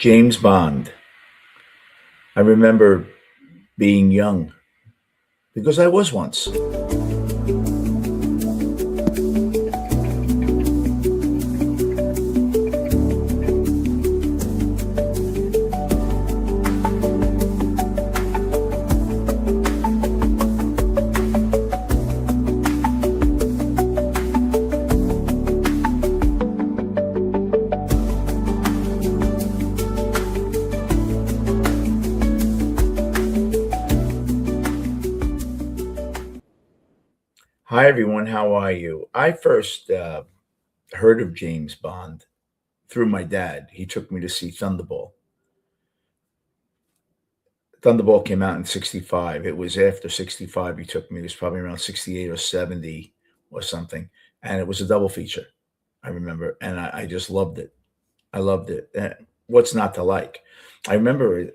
James Bond. I remember being young because I was once. Hi, everyone. How are you? I first heard of James Bond through my dad. He took me to see Thunderball. Thunderball came out in 65. It was after 65 he took me. It was probably around 68 or 70 or something. And it was a double feature, I remember. And I just loved it. I loved it. What's not to like? I remember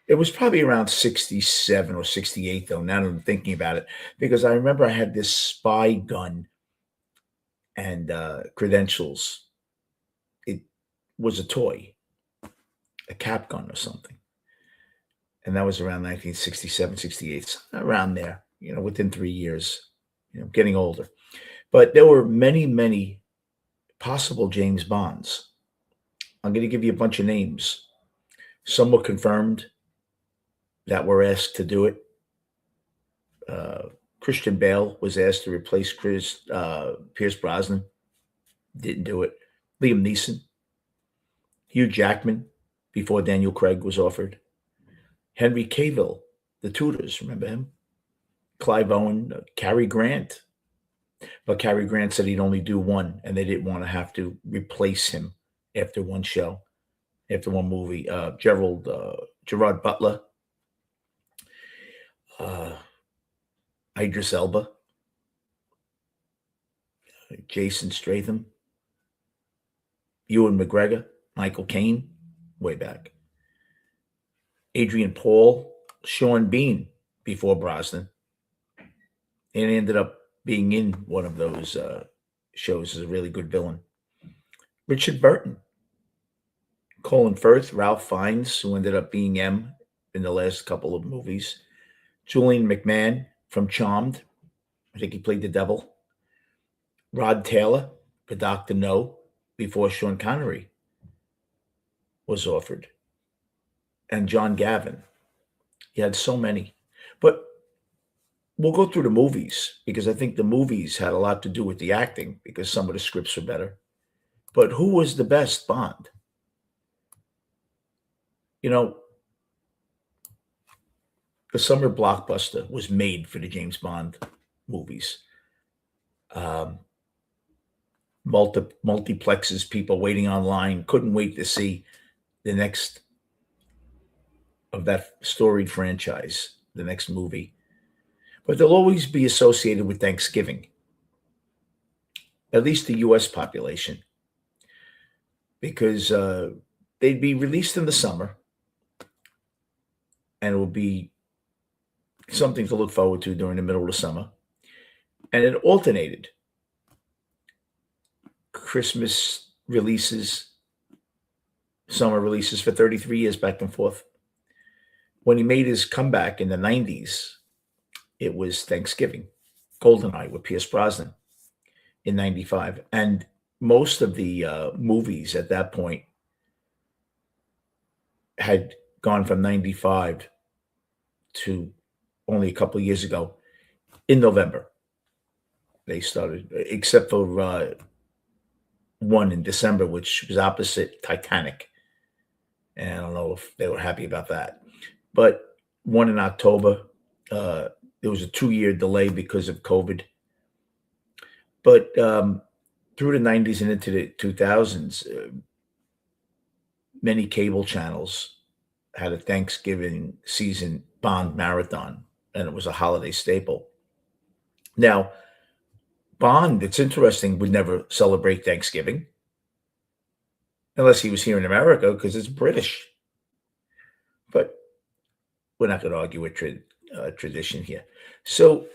it was probably around 67 or 68, though, now that I'm thinking about it, because I remember I had this spy gun and credentials. It was a toy, a cap gun or something. And that was around 1967, 68, around there, within 3 years, getting older. But there were many, many possible James Bonds. I'm going to give you a bunch of names. Some were confirmed that were asked to do it. Christian Bale was asked to replace Pierce Brosnan. Didn't do it. Liam Neeson, Hugh Jackman, before Daniel Craig was offered. Henry Cavill, The Tudors, remember him? Clive Owen, Cary Grant. But Cary Grant said he'd only do one, and they didn't want to have to replace him after one show, after one movie. Gerard Butler, uh, Idris Elba, Jason Statham, Ewan McGregor, Michael Caine, way back. Adrian Paul, Sean Bean, before Brosnan, and ended up being in one of those shows as a really good villain. Richard Burton, Colin Firth, Ralph Fiennes, who ended up being M in the last couple of movies. Julian McMahon from Charmed, I think he played the devil. Rod Taylor for Dr. No, before Sean Connery was offered. And John Gavin. He had so many. But we'll go through the movies because I think the movies had a lot to do with the acting because some of the scripts were better. But who was the best Bond? The summer blockbuster was made for the James Bond movies. Um, multiplexes, people waiting online, couldn't wait to see the next of that storied franchise, the next movie. But they'll always be associated with Thanksgiving, at least the US population, because they'd be released in the summer and it would be something to look forward to during the middle of the summer. And it alternated Christmas releases, summer releases for 33 years back and forth. When he made his comeback in the 90s, it was Thanksgiving, Goldeneye with Pierce Brosnan in 95. And most of the movies at that point had gone from 95 to only a couple of years ago in November. They started, except for one in December, which was opposite Titanic. And I don't know if they were happy about that. But one in October, there was a 2-year delay because of COVID. But through the 90s and into the 2000s, many cable channels had a Thanksgiving season Bond marathon, and it was a holiday staple. Now, Bond, it's interesting, would never celebrate Thanksgiving unless he was here in America because it's British. But we're not going to argue with tradition here. So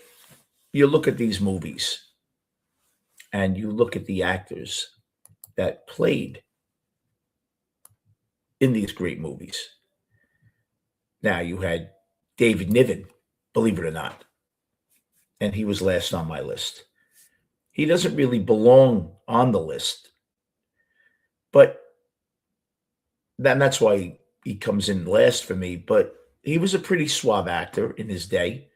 you look at these movies and you look at the actors that played in these great movies. Now, you had David Niven, believe it or not, and he was last on my list. He doesn't really belong on the list, but that's why he comes in last for me. But he was a pretty suave actor in his day,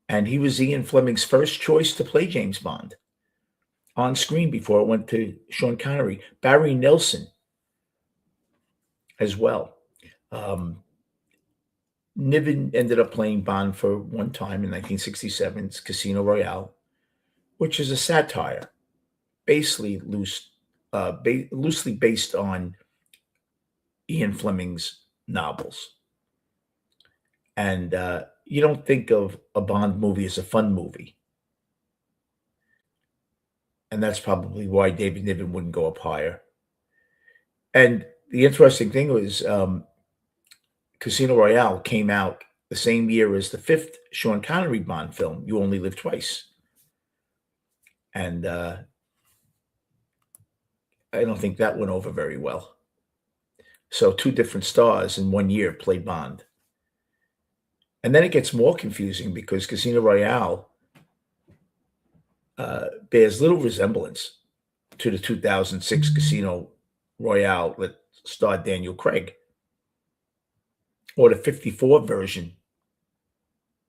and he was Ian Fleming's first choice to play James Bond on screen before it went to Sean Connery. Barry Nelson as well. Um, Niven ended up playing Bond for one time in 1967's Casino Royale, which is a satire, basically loosely based on Ian Fleming's novels. And you don't think of a Bond movie as a fun movie. And that's probably why David Niven wouldn't go up higher. And the interesting thing was Casino Royale came out the same year as the fifth Sean Connery Bond film, You Only Live Twice. And I don't think that went over very well. So two different stars in one year played Bond. And then it gets more confusing because Casino Royale bears little resemblance to the 2006 Casino Royale that starred Daniel Craig, or the 54 version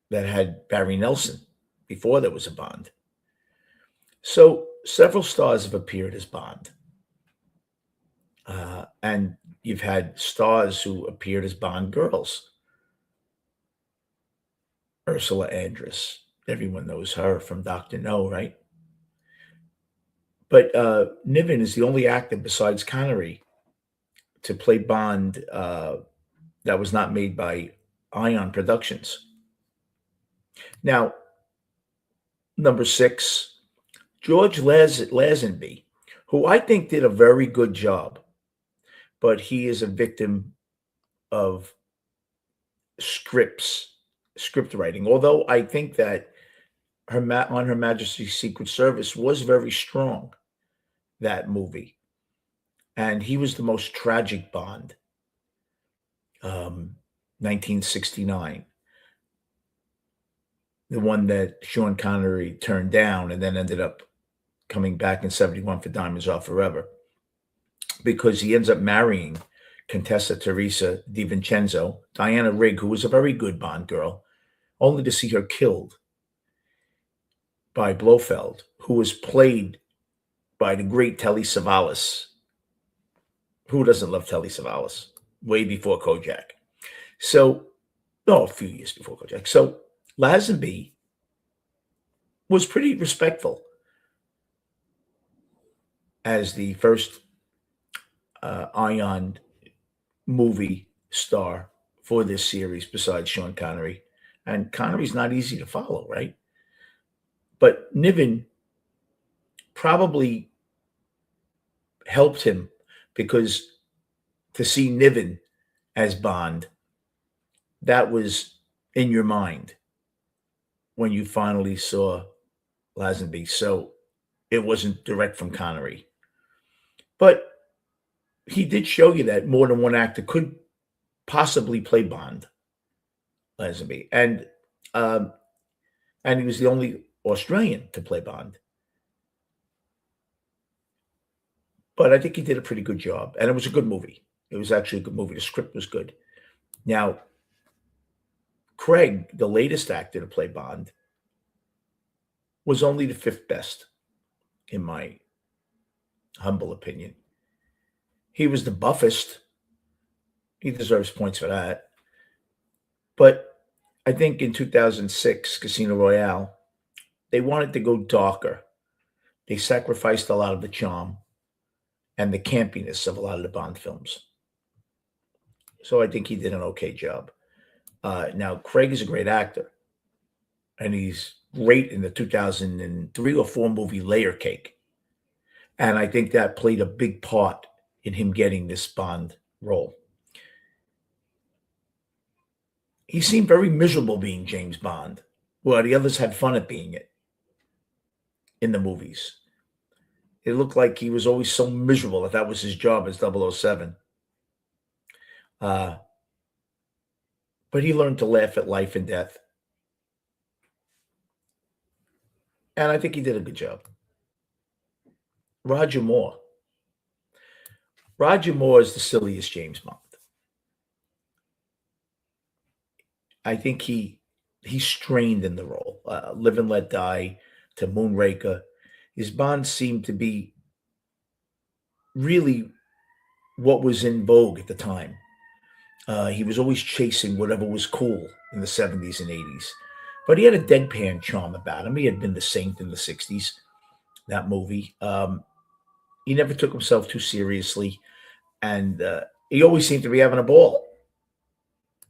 that had Barry Nelson before there was a Bond. So several stars have appeared as Bond. And you've had stars who appeared as Bond girls. Ursula Andress, everyone knows her from Dr. No, right? But Niven is the only actor besides Connery to play Bond that was not made by Ion Productions. Now, number 6, George Lazenby, who I think did a very good job, but he is a victim of script writing. Although I think that on Her Majesty's Secret Service was very strong, that movie, and he was the most tragic Bond. 1969, the one that Sean Connery turned down and then ended up coming back in 71 for Diamonds Are Forever, because he ends up marrying Contessa Teresa Di Vincenzo, Diana Rigg, who was a very good Bond girl, only to see her killed by Blofeld, who was played by the great Telly Savalas. Who doesn't love Telly Savalas? Way before Kojak. So, no, a few years before Kojak. So Lazenby was pretty respectful as the first Ion movie star for this series besides Sean Connery. And Connery's not easy to follow, right? But Niven probably helped him, because to see Niven as Bond, that was in your mind when you finally saw Lazenby. So it wasn't direct from Connery. But he did show you that more than one actor could possibly play Bond, Lazenby. And he was the only Australian to play Bond. But I think he did a pretty good job. And it was a good movie. It was actually a good movie. The script was good. Now, Craig, the latest actor to play Bond, was only the 5th best, in my humble opinion. He was the buffest. He deserves points for that. But I think in 2006, Casino Royale, they wanted to go darker. They sacrificed a lot of the charm and the campiness of a lot of the Bond films. So I think he did an okay job. Now, Craig is a great actor, and he's great in the 2003 or 4 movie Layer Cake. And I think that played a big part in him getting this Bond role. He seemed very miserable being James Bond, while the others had fun at being it in the movies. It looked like he was always so miserable that was his job as 007. Uh, but he learned to laugh at life and death, and I think he did a good job. Roger Moore. Roger Moore is the silliest James Bond. I think he strained in the role. Live and Let Die to Moonraker. His Bonds seemed to be really what was in vogue at the time. He was always chasing whatever was cool in the 70s and 80s. But he had a deadpan charm about him. He had been the Saint in the 60s, that movie. He never took himself too seriously. And he always seemed to be having a ball.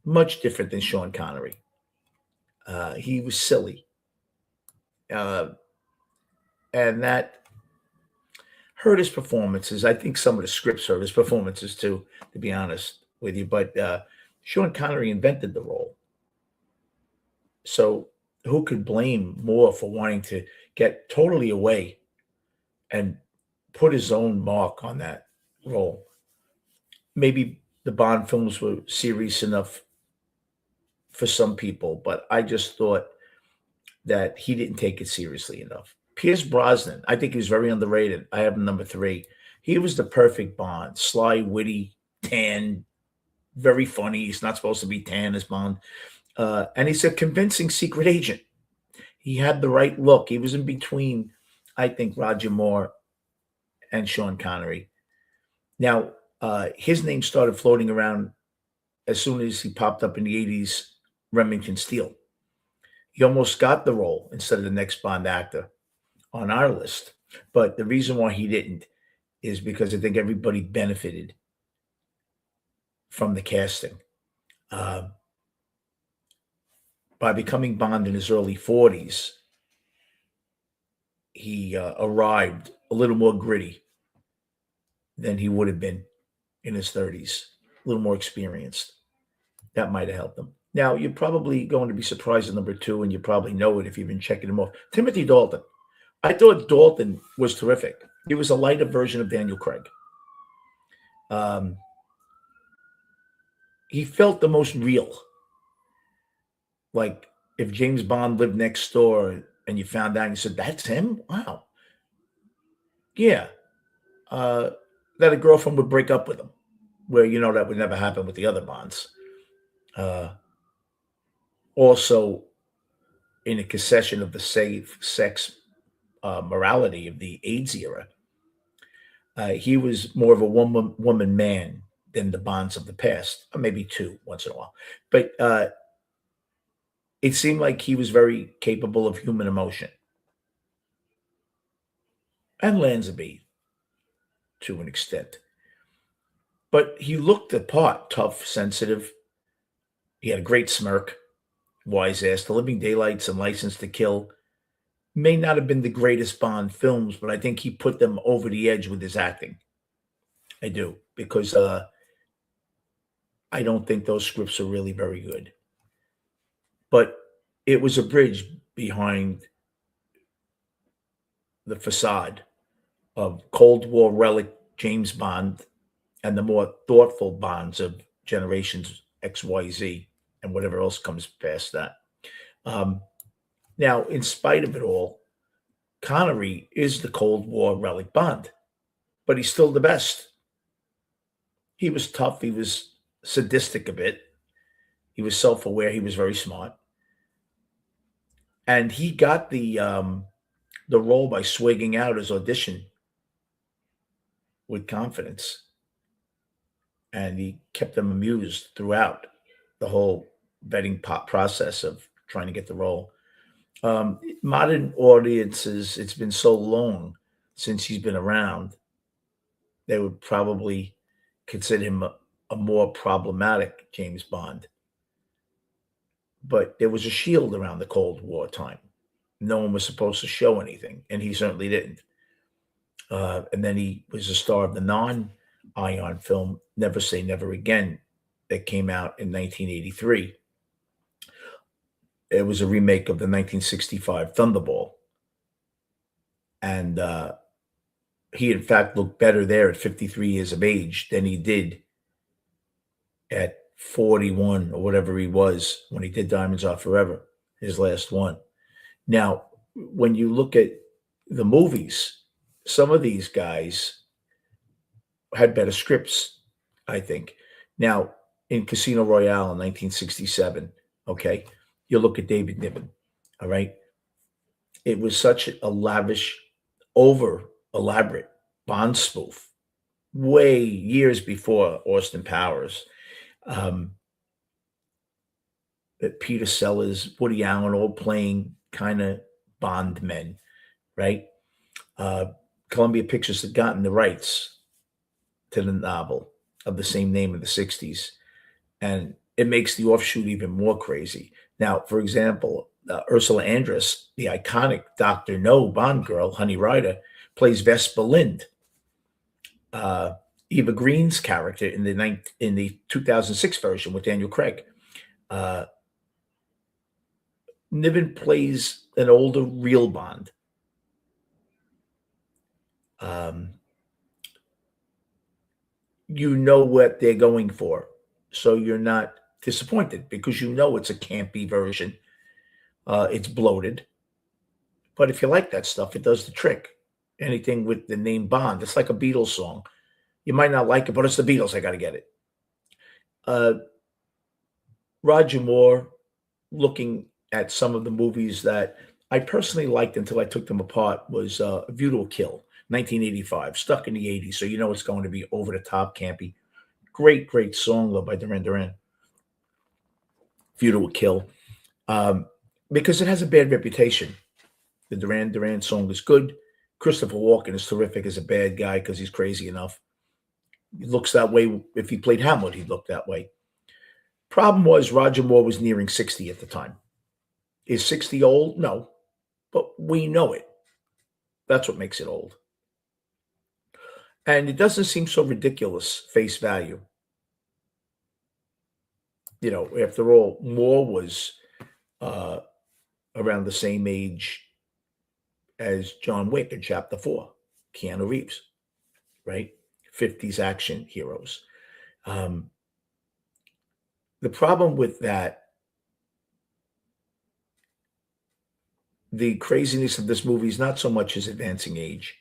Much different than Sean Connery. He was silly. Uh, and that hurt his performances. I think some of the scripts hurt his performances too, to be honest with you. But Sean Connery invented the role. So who could blame Moore for wanting to get totally away and put his own mark on that role? Maybe the Bond films were serious enough for some people, but I just thought that he didn't take it seriously enough. Pierce Brosnan, I think he was very underrated. I have him number three. He was the perfect Bond, sly, witty, tan, very funny. He's not supposed to be tan as Bond. And he's a convincing secret agent. He had the right look. He was in between, I think, Roger Moore and Sean Connery. Now, his name started floating around as soon as he popped up in the 80s, Remington Steele. He almost got the role instead of the next Bond actor on our list. But the reason why he didn't is because I think everybody benefited from the casting. Uh, by becoming Bond in his early 40s, he arrived a little more gritty than he would have been in his 30s, a little more experienced. That might have helped him. Now, you're probably going to be surprised at number two, and you probably know it if you've been checking him off. Timothy Dalton. I thought Dalton was terrific. He was a lighter version of Daniel Craig. Um, he felt the most real. Like if James Bond lived next door and you found out and you said, that's him? Wow. Yeah. Uh, that a girlfriend would break up with him, where you know that would never happen with the other Bonds. Uh, also, in a concession of the safe sex morality of the AIDS era, he was more of a woman man than the Bonds of the past, or maybe two once in a while. But it seemed like he was very capable of human emotion, and Lansby to an extent. But he looked the part, tough, sensitive. He had a great smirk, wise ass. The Living Daylights and License to Kill may not have been the greatest Bond films, but I think he put them over the edge with his acting. I do, because I don't think those scripts are really very good. But it was a bridge behind the facade of Cold War relic James Bond and the more thoughtful Bonds of generations XYZ and whatever else comes past that. Um, Now, in spite of it all, Connery is the Cold War relic Bond, but he's still the best. He was tough. He was sadistic a bit. He was self-aware. He was very smart, and he got the role by swigging out his audition with confidence, and he kept them amused throughout the whole vetting process of trying to get the role. Modern audiences, it's been so long since he's been around, they would probably consider him a more problematic James Bond. But there was a shield around the Cold War time. No one was supposed to show anything, and he certainly didn't. And then he was a star of the non-Ion film Never Say Never Again that came out in 1983. It was a remake of the 1965 Thunderball. And he, in fact, looked better there at 53 years of age than he did at 41 or whatever he was when he did Diamonds Are Forever, his last one. Now, when you look at the movies, some of these guys had better scripts, I think. Now, in Casino Royale in 1967, okay, you look at David Niven, all right? It was such a lavish, over elaborate Bond spoof, way years before Austin Powers. Um, Peter Sellers, Woody Allen, all playing kind of Bond men, right? Uh, Columbia Pictures had gotten the rights to the novel of the same name in the 60s. And it makes the offshoot even more crazy. Now, for example, Ursula Andress, the iconic Dr. No Bond girl, Honey Rider, plays Vespa Lind. Uh, Eva Green's character in the 2006 version with Daniel Craig. Uh, Niven plays an older real Bond. Um, you know what they're going for, so you're not disappointed because you know it's a campy version. It's bloated, but if you like that stuff, it does the trick. Anything with the name Bond, it's like a Beatles song. You might not like it, but it's the Beatles. I got to get it. Uh, Roger Moore, looking at some of the movies that I personally liked until I took them apart, was View to a Kill, 1985, stuck in the 80s. So you know it's going to be over the top, campy. Great, great song, though, by Duran Duran, View to a Kill, um, because it has a bad reputation. The Duran Duran song is good. Christopher Walken is terrific as a bad guy because he's crazy enough. He looks that way. If he played Hamlet, he'd look that way. Problem was Roger Moore was nearing 60 at the time. Is 60 old? No, but we know it. That's what makes it old. And it doesn't seem so ridiculous, face value. After all, Moore was uh, around the same age as John Wick in Chapter 4, Keanu Reeves, right? 50s action heroes. Um, the problem with that, the craziness of this movie is not so much his advancing age.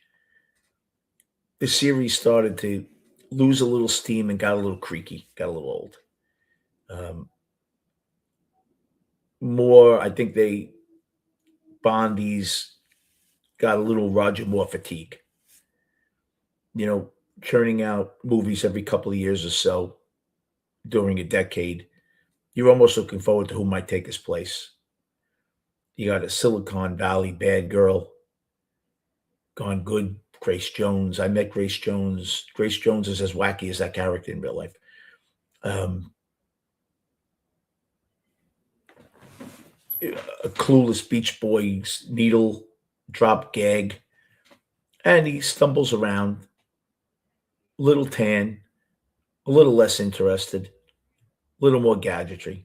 The series started to lose a little steam and got a little creaky, got a little old. Um, More, I think they Bondies got a little Roger Moore fatigue. You know, churning out movies every couple of years or so during a decade. You're almost looking forward to who might take his place. You got a Silicon Valley bad girl gone good, Grace Jones. I met Grace Jones. Grace Jones is as wacky as that character in real life. Um, a clueless Beach Boys needle drop gag, and he stumbles around, little tan, a little less interested, a little more gadgetry.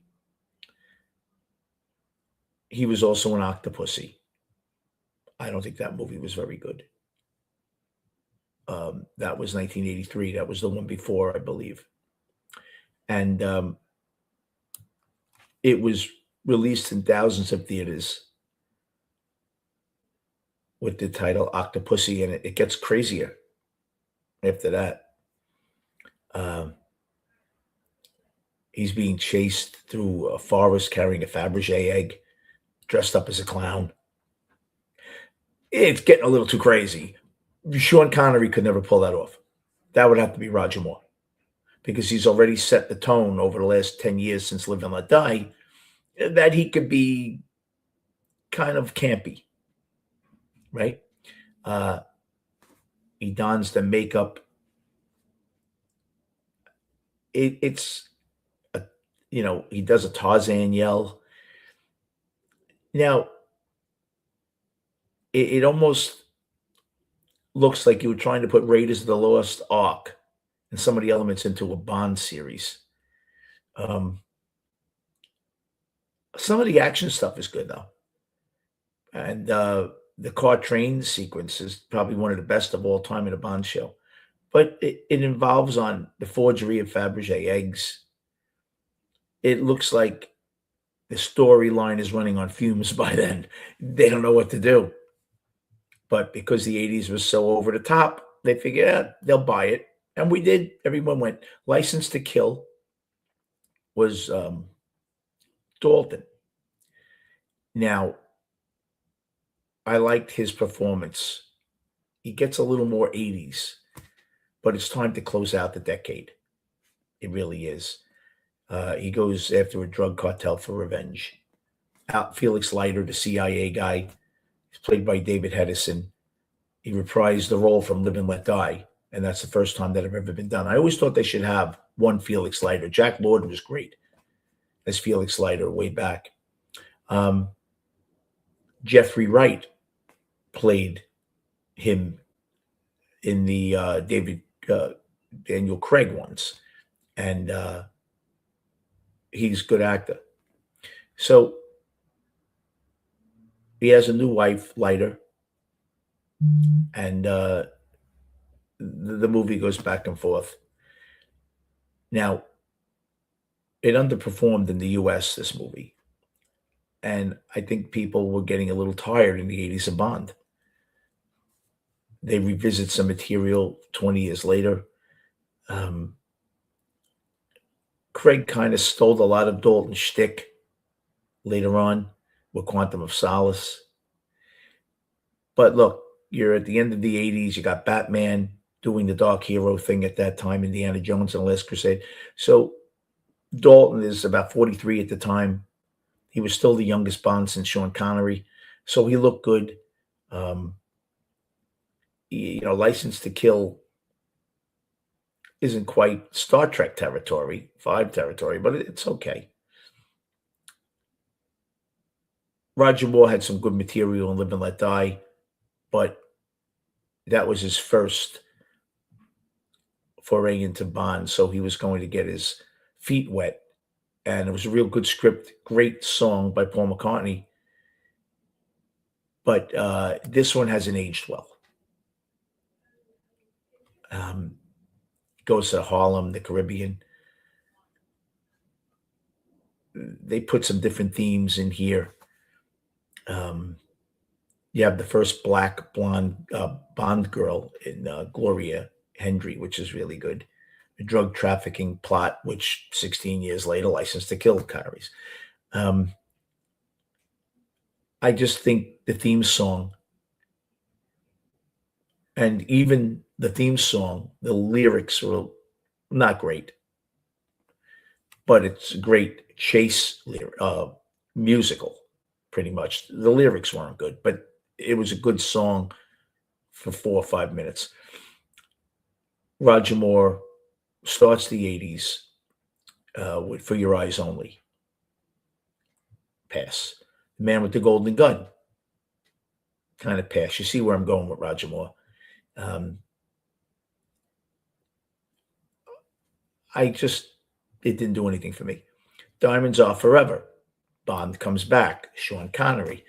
He was also an Octopussy. I don't think that movie was very good. That was 1983. That was the one before, I believe. And it was released in thousands of theaters with the title Octopussy, and it gets crazier after that. Um, he's being chased through a forest carrying a Fabergé egg, dressed up as a clown. It's getting a little too crazy. Sean Connery could never pull that off. That would have to be Roger Moore because he's already set the tone over the last 10 years since Live and Let Die that he could be kind of campy, right? Uh, he dons the makeup. It's, a, he does a Tarzan yell. Now, it almost looks like you were trying to put Raiders of the Lost Ark and some of the elements into a Bond series. Um, some of the action stuff is good though, and the car train sequence is probably one of the best of all time in a Bond show. But it involves on the forgery of Fabergé eggs. it looks like the storyline is running on fumes by then. They don't know what to do. But because the 80s was so over the top, they figured, yeah, they'll buy it. And we did. Everyone went. License to Kill was Dalton. Now, I liked his performance. He gets a little more 80s, but it's time to close out the decade. It really is. He goes after a drug cartel for revenge. Out Felix Leiter, the CIA guy, is played by David Hedison. He reprised the role from Live and Let Die, and that's the first time that have ever been done. I always thought they should have one Felix Leiter. Jack Lord was great as Felix Leiter way back. Um, Jeffrey Wright played him in the David Daniel Craig ones, and he's a good actor. So he has a new wife, Leiter, and the movie goes back and forth. Now, it underperformed in the U.S. This movie, and I think people were getting a little tired in the 80s of Bond. They revisit some material 20 years later. Um, Craig kind of stole a lot of Dalton's shtick later on with Quantum of Solace. But look, you're at the end of the 80s. You got Batman doing the dark hero thing at that time, Indiana Jones and the Last Crusade. So Dalton is about 43 at the time. He was still the youngest Bond since Sean Connery. So he looked good. Um, License to Kill isn't quite Star Trek territory, 5 territory, but it's okay. Roger Moore had some good material in Live and Let Die, but that was his first foray into Bond, so he was going to get his feet wet. And it was a real good script, great song by Paul McCartney. But this one hasn't aged well. Goes to Harlem, the Caribbean. They put some different themes in here. You have the first black blonde Bond girl in Gloria Hendry, which is really good. A drug trafficking plot, which 16 years later, License to Kill carries. I just think the theme song, and even the theme song, the lyrics were not great, but it's a great chase musical, pretty much. The lyrics weren't good, but it was a good song for 4 or 5 minutes. Roger Moore starts the 80s with For Your Eyes Only. Pass. The Man with the Golden Gun. Kind of pass. You see where I'm going with Roger Moore. It didn't do anything for me. Diamonds Are Forever. Bond comes back. Sean Connery.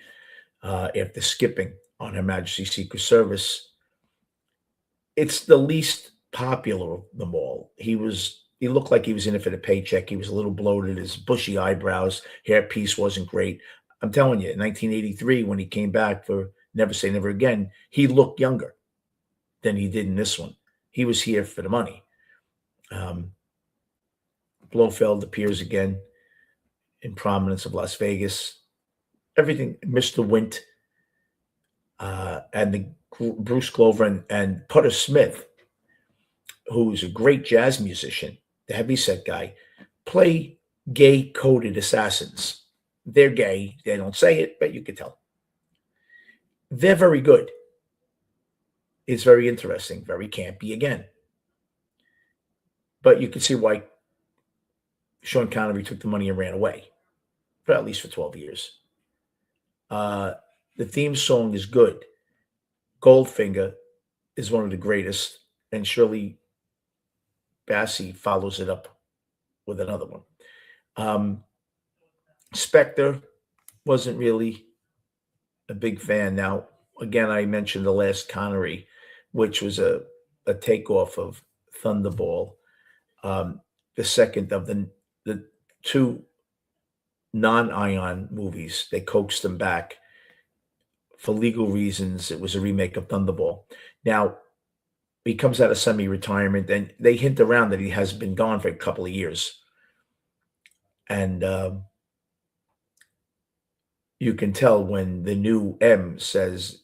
After skipping on Her Majesty's Secret Service. It's the least popular of them all. He looked like he was in it for the paycheck. He was a little bloated. His bushy eyebrows, hairpiece wasn't great. I'm telling you, in 1983, when he came back for Never Say Never Again, he looked younger than he did in this one. He was here for the money. Blofeld appears again in Prominence of Las Vegas. Everything, Mr. Wint, and the Bruce Glover and Putter Smith, who's a great jazz musician, the heavyset guy, play gay-coded assassins. They're gay. They don't say it, but you can tell. They're very good. It's very interesting, very campy again. But you can see why Sean Connery took the money and ran away, for at least for 12 years. The theme song is good. Goldfinger is one of the greatest, and Shirley Bassey follows it up with another one. Spectre wasn't really a big fan. Now, again, I mentioned The Last Connery, which was a takeoff of Thunderball, the second of the two non-Ion movies. They coaxed him back for legal reasons. It was a remake of Thunderball. Now, he comes out of semi-retirement, and they hint around that he has been gone for a couple of years. And you can tell when the new M says,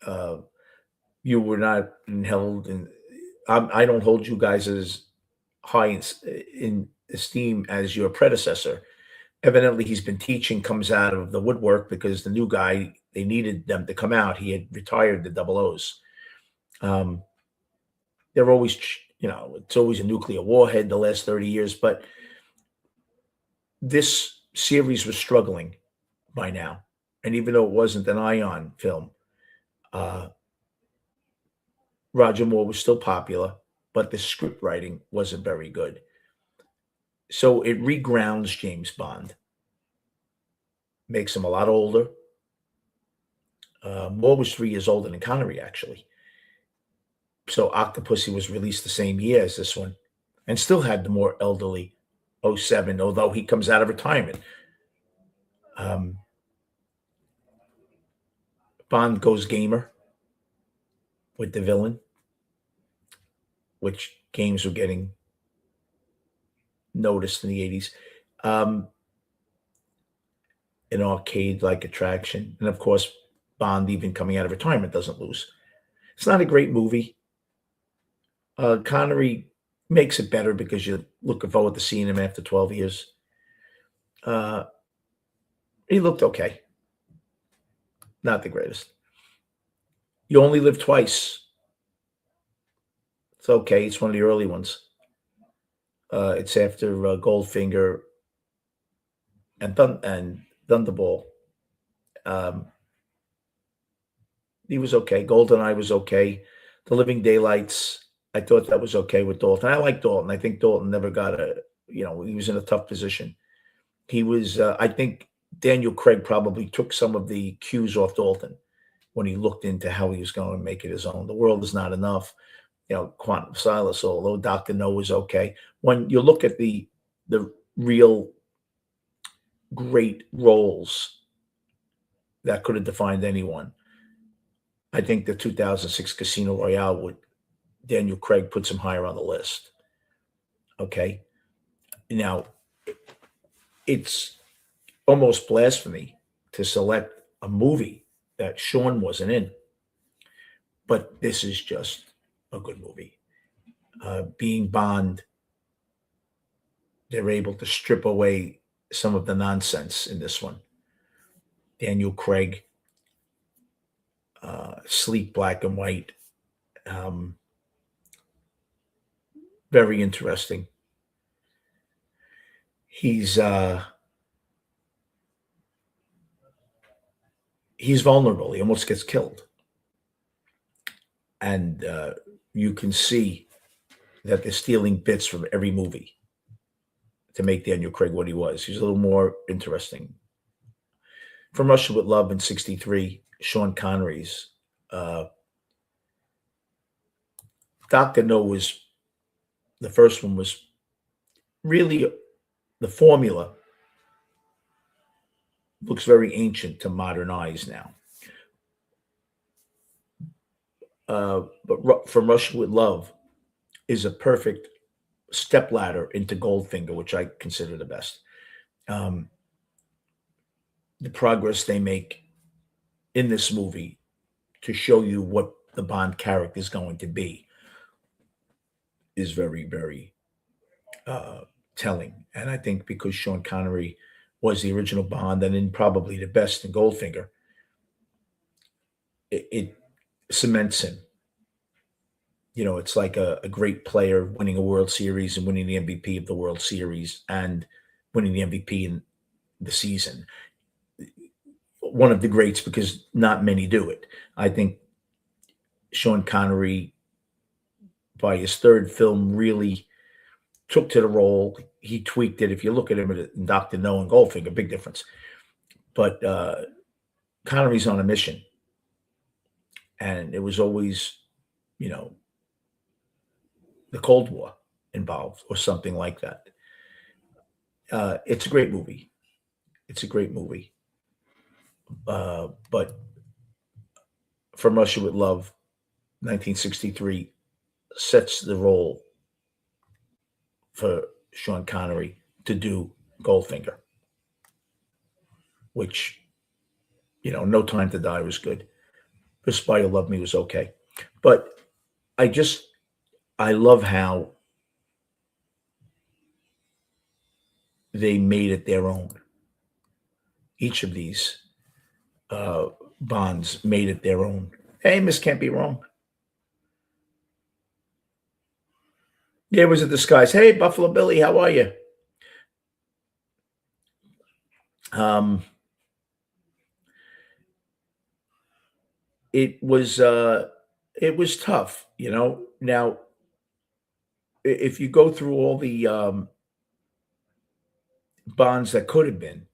uh, "You were not held, and I don't hold you guys as high in esteem as your predecessor." Evidently, he's been teaching, comes out of the woodwork because the new guy, they needed them to come out. He had retired the double O's. Um, they're always, it's always a nuclear warhead the last 30 years, but this series was struggling by now. And even though it wasn't an Ion film, uh, Roger Moore was still popular, but the script writing wasn't very good. So it regrounds James Bond, makes him a lot older. Moore was 3 years older than Connery, actually. So Octopussy was released the same year as this one and still had the more elderly '07, although he comes out of retirement. Um, Bond goes gamer with the villain, which games were getting noticed in the '80s. Um, an arcade like attraction. And of course, Bond, even coming out of retirement, doesn't lose. It's not a great movie. Connery makes it better because you're looking forward to seeing him after 12 years. Uh, he looked okay, not the greatest. You only live twice. It's okay. It's one of the early ones. It's after Goldfinger and Thunderball. Um, he was okay. Goldeneye was okay. The Living Daylights, I thought that was okay with Dalton. I like Dalton. I think Dalton never got he was in a tough position. He was, I think Daniel Craig probably took some of the cues off Dalton when he looked into how he was going to make it his own. The world is not enough. Quantum of Solace, although Dr. No was okay. When you look at the real great roles that could have defined anyone, I think the 2006 Casino Royale with Daniel Craig puts him higher on the list. Okay. Now, it's almost blasphemy to select a movie that Sean wasn't in, but this is just a good movie. Being Bond, they're able to strip away some of the nonsense in this one. Daniel Craig, sleek black and white, um, very interesting. He's vulnerable. He almost gets killed, and you can see that they're stealing bits from every movie to make Daniel Craig what he was. He's a little more interesting. From Russia with Love in '63, Sean Connery's Doctor No was the first one was really the formula looks very ancient to modern eyes now. But From Russia with Love is a perfect stepladder into Goldfinger, which I consider the best. Um, the progress they make in this movie to show you what the Bond character is going to be is very, very uh, telling. And I think because Sean Connery was the original Bond and then probably the best in Goldfinger, it cements him. It's like a great player winning a World Series and winning the MVP of the World Series and winning the MVP in the season. One of the greats because not many do it. I think Sean Connery, by his third film, really took to the role. He tweaked it. If you look at him in Dr. No and Goldfinger, big difference. But Connery's on a mission. And it was always, you know, the Cold War involved or something like that. It's a great movie. It's a great movie. But From Russia with Love, 1963, sets the role for Sean Connery to do Goldfinger, which, No Time to Die was good. Perspire Love Me was okay. But I just, I love how they made it their own. Each of these uh, Bonds made it their own. Hey, Miss Can't Be Wrong. There was a disguise. Hey, Buffalo Billy, how are you? Um, it was it was tough, Now, if you go through all the Bonds that could have been,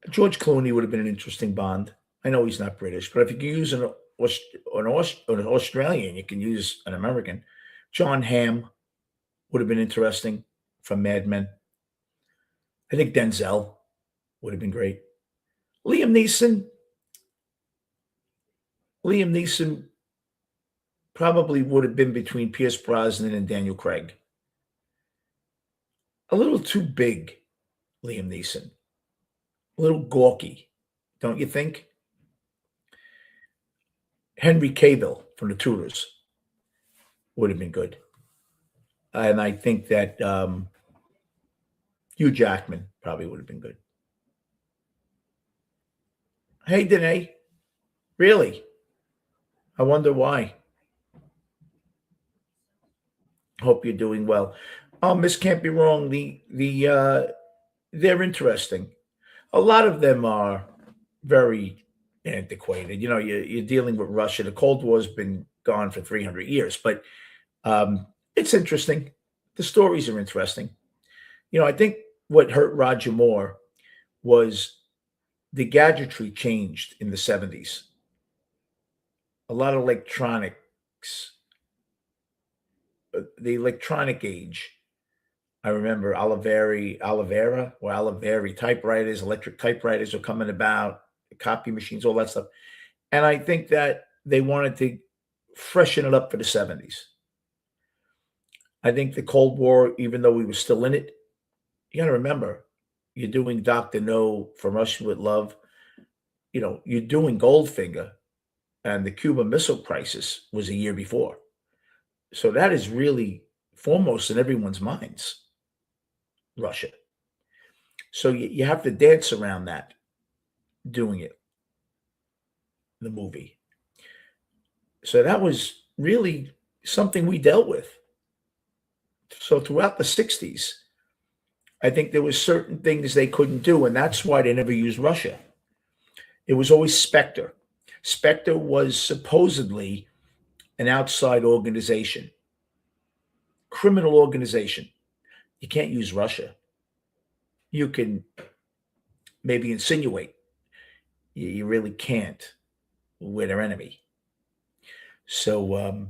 George Clooney would have been an interesting Bond. I know he's not British, but if you can use an Australian, you can use an American. John Hamm would have been interesting from Mad Men. I think Denzel would have been great. Liam Neeson, Liam Neeson probably would have been between Pierce Brosnan and Daniel Craig. A little too big, Liam Neeson. A little gawky, don't you think? Henry Cavill from the Tudors would have been good. And I think that Hugh Jackman probably would have been good. Hey, Danae, really? I wonder why. Hope you're doing well. Miss Can't Be Wrong. They're interesting. A lot of them are very antiquated. You're dealing with Russia. The Cold War's been gone for 300 years, but it's interesting. The stories are interesting. I think what hurt Roger Moore was the gadgetry changed in the 70s. A lot of electronics, the electronic age. I remember Oliveri typewriters, electric typewriters were coming about, copy machines, all that stuff. And I think that they wanted to freshen it up for the 70s. I think the Cold War, even though we were still in it, you got to remember, you're doing Dr. No, From Russia with Love. You're doing Goldfinger, and the Cuban Missile Crisis was a year before. So that is really foremost in everyone's minds, Russia. So you have to dance around that, doing it, the movie. So that was really something we dealt with. So throughout the 60s, I think there was certain things they couldn't do, and that's why they never used Russia. It was always Spectre. Spectre was supposedly an outside organization, criminal organization. You can't use Russia. You can maybe insinuate. You really can't with their enemy. So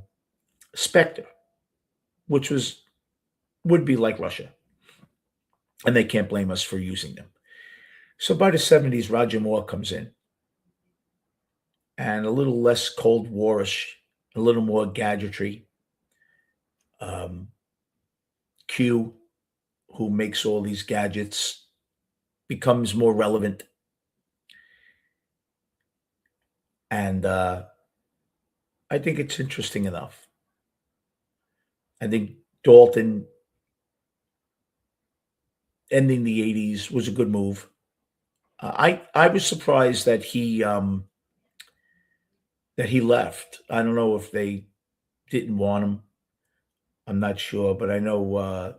Spectre, which would be like Russia, and they can't blame us for using them. So by the 70s, Roger Moore comes in, and a little less Cold Warish, a little more gadgetry. Q, who makes all these gadgets, becomes more relevant. And I think it's interesting enough. I think Dalton ending the 80s was a good move. I was surprised that he left. I don't know if they didn't want him. I'm not sure, but I know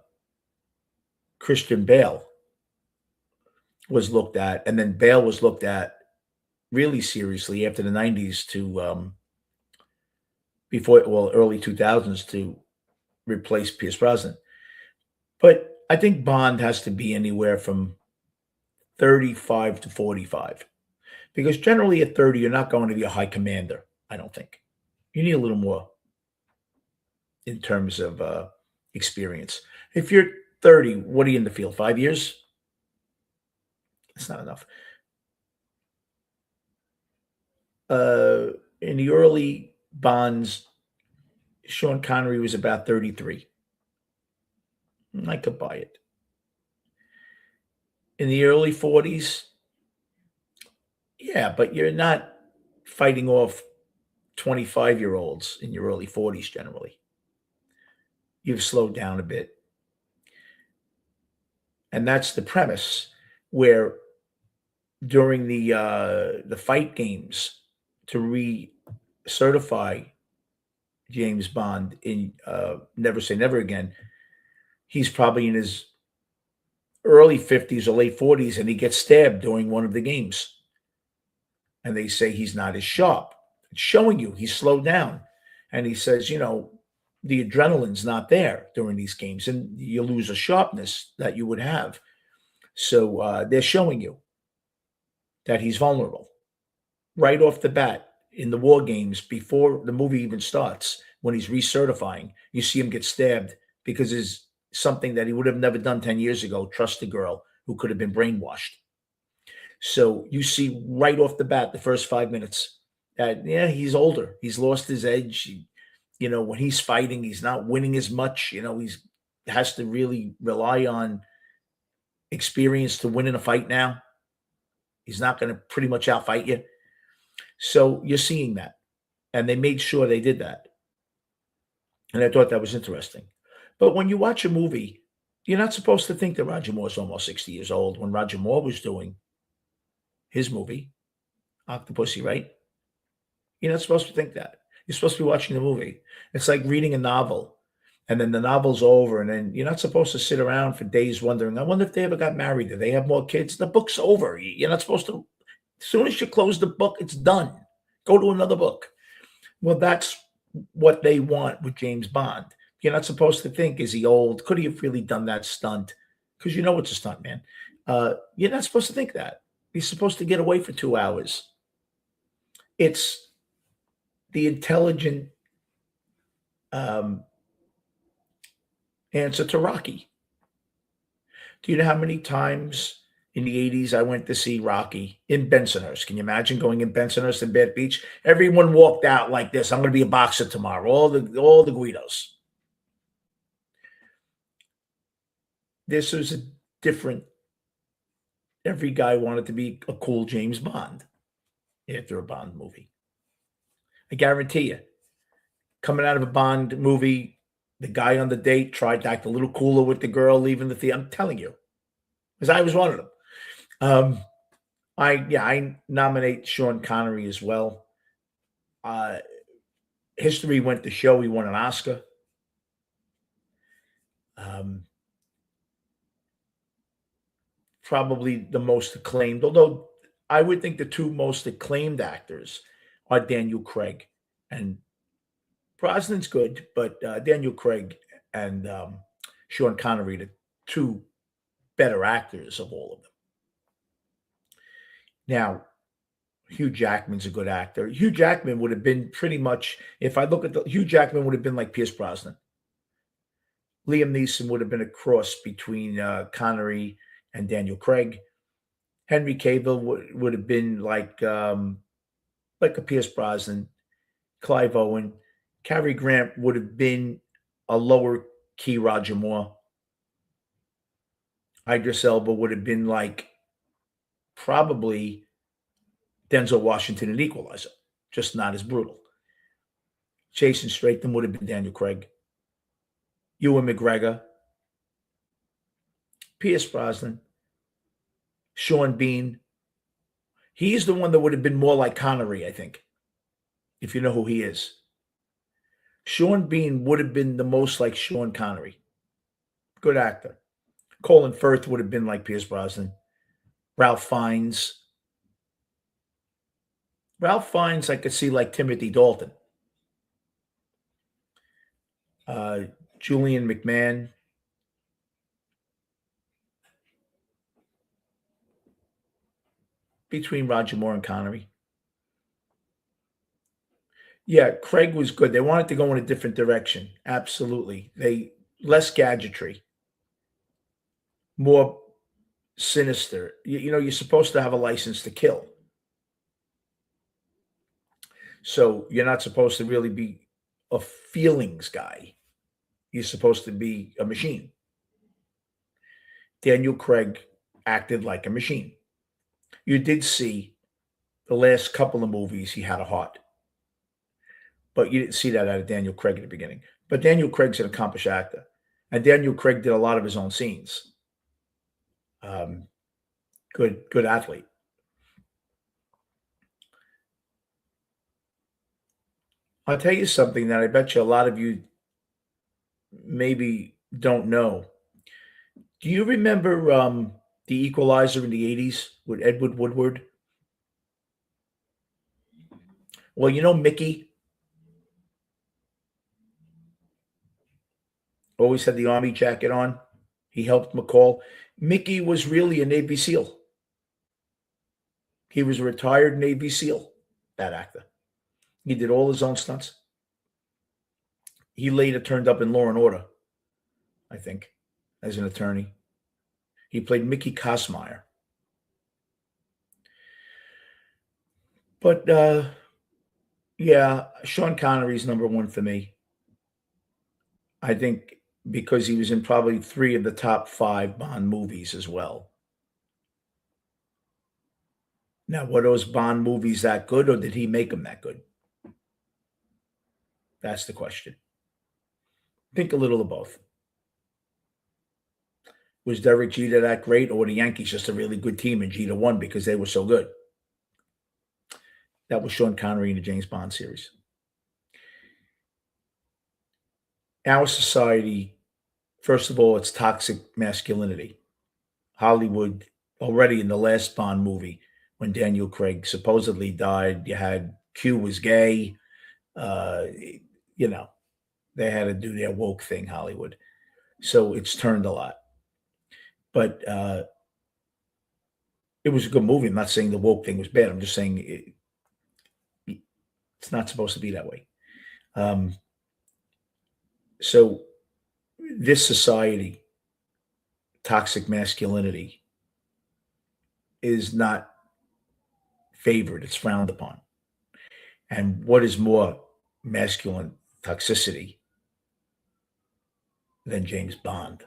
Christian Bale was looked at, and then Bale was looked at really seriously after the 90s to early 2000s to replace Pierce Brosnan. But I think Bond has to be anywhere from 35 to 45, because generally at 30 you're not going to be a high commander. I don't think you need a little more in terms of experience. If you're 30, what are you in the field? 5 years? That's not enough. Uh, in the early Bonds, Sean Connery was about 33. I could buy it. In the early 40s, yeah, but you're not fighting off 25-year-olds in your early 40s generally. You've slowed down a bit. And that's the premise where during the fight games to recertify James Bond in Never Say Never Again, he's probably in his early 50s or late 40s and he gets stabbed during one of the games. And they say he's not as sharp. It's showing you he's slowed down. And he says, the adrenaline's not there during these games and you lose a sharpness that you would have. So they're showing you that he's vulnerable right off the bat in the war games before the movie even starts. When he's recertifying, you see him get stabbed because it's something that he would have never done 10 years ago. Trust a girl who could have been brainwashed. So you see right off the bat, the first 5 minutes, that yeah, he's older. He's lost his edge. When he's fighting, he's not winning as much. He's has to really rely on experience to win in a fight now. He's not going to pretty much outfight you. So you're seeing that. And they made sure they did that. And I thought that was interesting. But when you watch a movie, you're not supposed to think that Roger Moore's almost 60 years old when Roger Moore was doing his movie, Octopussy, right? You're not supposed to think that. You're supposed to be watching the movie. It's like reading a novel, and then the novel's over, and then you're not supposed to sit around for days wondering, I wonder if they ever got married. Do they have more kids? The book's over. You're not supposed to. As soon as you close the book, it's done. Go to another book. Well, that's what they want with James Bond. You're not supposed to think, is he old? Could he have really done that stunt? Because it's a stunt, man. You're not supposed to think that. He's supposed to get away for 2 hours. It's the intelligent answer to Rocky. Do you know how many times in the 80s I went to see Rocky in Bensonhurst? Can you imagine going in Bensonhurst in Bad Beach? Everyone walked out like this. I'm going to be a boxer tomorrow. All the Guidos. This was a different. Every guy wanted to be a cool James Bond after a Bond movie. I guarantee you, coming out of a Bond movie, the guy on the date tried to act a little cooler with the girl leaving the theater. I'm telling you, because I was one of them. I nominate Sean Connery as well. History went to show he won an Oscar. Probably the most acclaimed, although I would think the two most acclaimed actors are Daniel Craig and Brosnan's good, but Daniel Craig and Sean Connery, the two better actors of all of them. Now, Hugh Jackman's a good actor. Hugh Jackman would have been pretty much, if I look at Hugh Jackman would have been like Pierce Brosnan. Liam Neeson would have been a cross between Connery and Daniel Craig. Henry Cavill would have been like a Pierce Brosnan. Clive Owen. Cary Grant would have been a lower key Roger Moore. Idris Elba would have been like probably Denzel Washington in Equalizer, just not as brutal. Jason Statham would have been Daniel Craig. Ewan McGregor. Pierce Brosnan. Sean Bean. He's the one that would have been more like Connery, I think, if you know who he is. Sean Bean would have been the most like Sean Connery. Good actor. Colin Firth would have been like Pierce Brosnan. Ralph Fiennes. Ralph Fiennes, I could see like Timothy Dalton. Julian McMahon. Between Roger Moore and Connery. Yeah, Craig was good. They wanted to go in a different direction. Absolutely. They less gadgetry, more sinister. You're supposed to have a license to kill. So you're not supposed to really be a feelings guy. You're supposed to be a machine. Daniel Craig acted like a machine. You did see the last couple of movies he had a heart, but you didn't see that out of Daniel Craig at the beginning. But Daniel Craig's an accomplished actor, and Daniel Craig did a lot of his own scenes. Um, good athlete. I'll tell you something that I bet you a lot of you maybe don't know. Do you remember The Equalizer in the 80s with Edward Woodward? Well, Mickey always had the army jacket on. He helped McCall. Mickey was really a Navy SEAL. He was a retired Navy SEAL, that actor. He did all his own stunts. He later turned up in Law and Order, I think, as an attorney. He played Mickey Kosmeyer. But yeah, Sean Connery's number one for me. I think because he was in probably three of the top five Bond movies as well. Now, were those Bond movies that good, or did he make them that good? That's the question. Think a little of both. Was Derek Jeter that great, or were the Yankees just a really good team and Jeter won because they were so good? That was Sean Connery in the James Bond series. Our society, first of all, it's toxic masculinity. Hollywood, already in the last Bond movie, when Daniel Craig supposedly died, you had Q was gay. Uh, you know, they had to do their woke thing, Hollywood. So it's turned a lot. But it was a good movie. I'm not saying the woke thing was bad. I'm just saying it's not supposed to be that way. Um, so this society, toxic masculinity, is not favored. It's frowned upon. And what is more masculine toxicity than James Bond?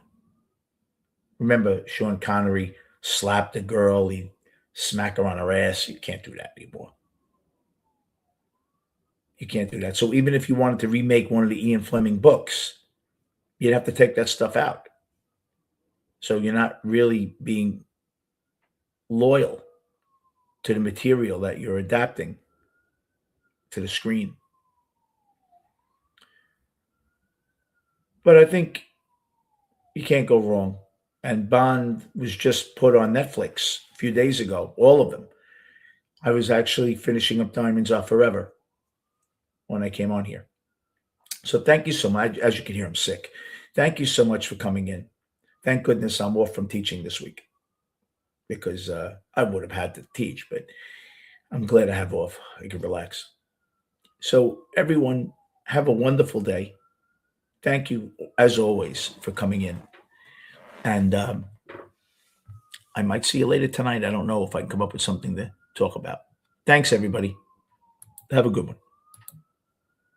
Remember, Sean Connery slapped a girl, he smack her on her ass. You can't do that anymore. You can't do that. So even if you wanted to remake one of the Ian Fleming books, you'd have to take that stuff out. So you're not really being loyal to the material that you're adapting to the screen. But I think you can't go wrong. And Bond was just put on Netflix a few days ago, all of them. I was actually finishing up Diamonds Are Forever when I came on here. So thank you so much. As you can hear, I'm sick. Thank you so much for coming in. Thank goodness I'm off from teaching this week because I would have had to teach, but I'm glad I have off. I can relax. So, everyone, have a wonderful day. Thank you, as always, for coming in. And I might see you later tonight. I don't know if I can come up with something to talk about. Thanks, everybody. Have a good one.